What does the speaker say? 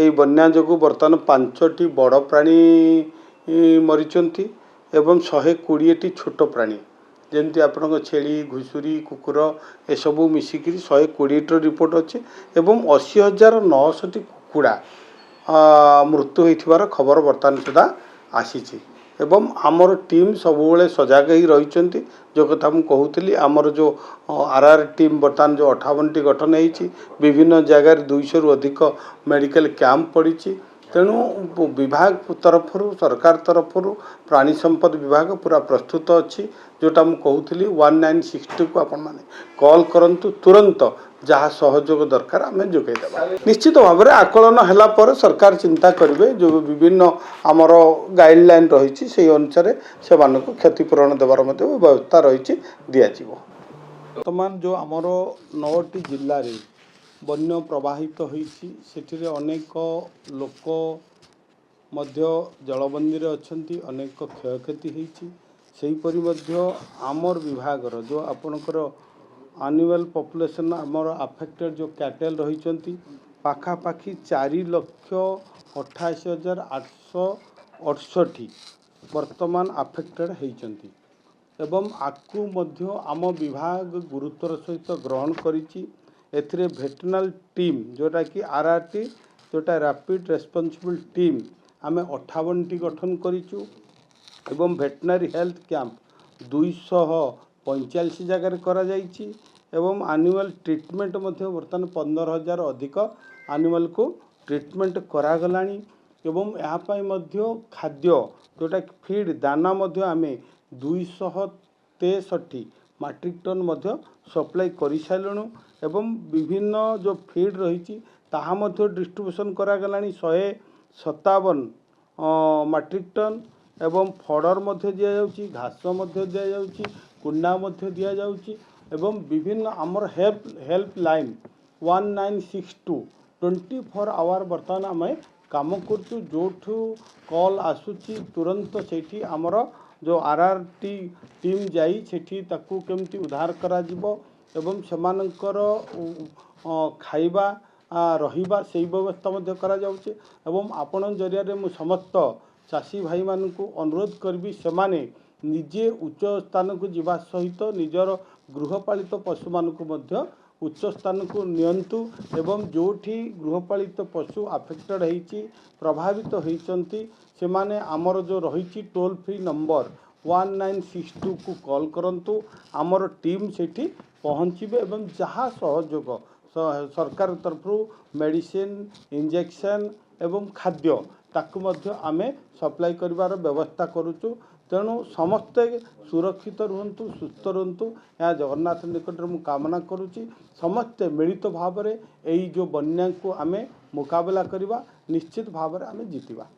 এই ବନ୍ୟା ଯୋଗୁଁ ବର୍ତ୍ତମାନ 5ଟି ବଡ଼ ପ୍ରାଣୀ ମରିଛନ୍ତି ଏବଂ 120ଟି ଛୋଟ ପ୍ରାଣୀ ଯେମିତି ଆପଣଙ୍କ ଛେଳି ଘୁଷୁରୀ କୁକୁର ଏସବୁ ମିଶିକିରି 120ଟି ରିପୋର୍ଟ ଅଛି ଏବଂ 80,900ଟି କୁକୁଡ଼ା ମୃତ୍ୟୁ ହୋଇଥିବାର ଖବର ବର୍ତ୍ତମାନ ସୁଦ୍ଧା ଆସିଛି ଏବଂ ଆମର ଟିମ୍ ସବୁବେଳେ ସଜାଗ ହେଇ ରହିଛନ୍ତି। जो कथा मुझे कहूली आमर जो आरआर टीम बर्तमान जो 58टी गठन होती विभिन्न जगार 200 रु अधिक मेडिकल कैंप पड़ी तेणु विभाग तरफ सरकार तरफ प्राणी संपद विभाग पूरा प्रस्तुत अच्छी जोटा मुझे कहूली 1960 को आपण मैंने कॉल करंतु तुरंत जहाँ सहयोग दरकार आम जोगेदेवा निश्चित भाव में आकलन है सरकार चिंता करेंगे जो विभिन्न आमर गाइडलाइन रही से अनुसार से क्षतिपूरण देवार व्यवस्था रही दिज्व बर्तमान जो आमर 9टी जिले में बन्य प्रवाहित होती अनेक लोक जलबंदी अच्छा अनेक क्षयक्षति होती आमर विभाग जो आपणकर आनुअल पॉपुलेशन आमर अफेक्टेड जो कैटेल रही पाखापाखि 4,88,868 वर्तमान अफेक्टेड होती एवं आकु मध्य आम विभाग गुरुत्वर सहित ग्रहण करिछि एथिरे भेटरनल टीम जोटा कि आरआरटी जोटा रैपिड रेस्पॉन्सिबल टीम आमे 58टी गठन करिछु एवं भेटनरी हेल्थ कैंप 245 जगह करा जाइछि एवं एनुअल ट्रीटमेंट मध्य वर्तमान 15,000 अधिक एनुअल को ट्रीटमेंट करागलानी एवं यहाँ मध्य खाद्य जोटा फीड दाना मध्य आमे 263 मैट्रिक टन मध्य सप्लाई कर सारूँ एवं विभिन्न जो फीड रही ताहा मध्य डिस्ट्रीब्यूशन करागलानी 157 मैट्रिक टन एवं फॉडर मध्य दिया जाउची घास मध्य दिया जाउची कुंडा मध्य दिया जाउची एवं विभिन्न आमर हेल्प लाइन 1962 24 आवर बर्तमान आम काम करचु जो कॉल आसूची तुरंत सेठी आमर जो आरआरटी टीम जाई सेठी ताकू केमती उद्धार करा जिवो एवं सेमानकर खाइबा रहिबा सेही व्यवस्था मध्य करा जाउची एवं आपण जरिया रे मु समस्त चाषी भाई मानकु अनुरोध करबी सेमाने निजे उच्च स्थान को जीवा सहित निजर गृहपालित पशु मानकु मध्य उच्च स्थान को नियंतु एवं जोठी गृहपालित पशु अफेक्टेड होती प्रभावित होती से माने आमर जो रही टोल फ्री नंबर 1962 को कॉल करंतु आमर टीम सेठी पहुँचे एवं जहाँ सहयोग सरकार तरफ मेडिसिन इंजेक्शन एवं खाद्य ताकू मध्य आमे सप्लाई करिवार व्यवस्था करुचु तेणु समस्ते सुरक्षित रुहंतु सुस्थ रुहंतु या जगन्नाथ निकट में कामना करुच्ची समस्ते मिलित भाव में यही जो बन्या को आमे मुकाबला करिवा निश्चित भाव में आमे जीतिबा।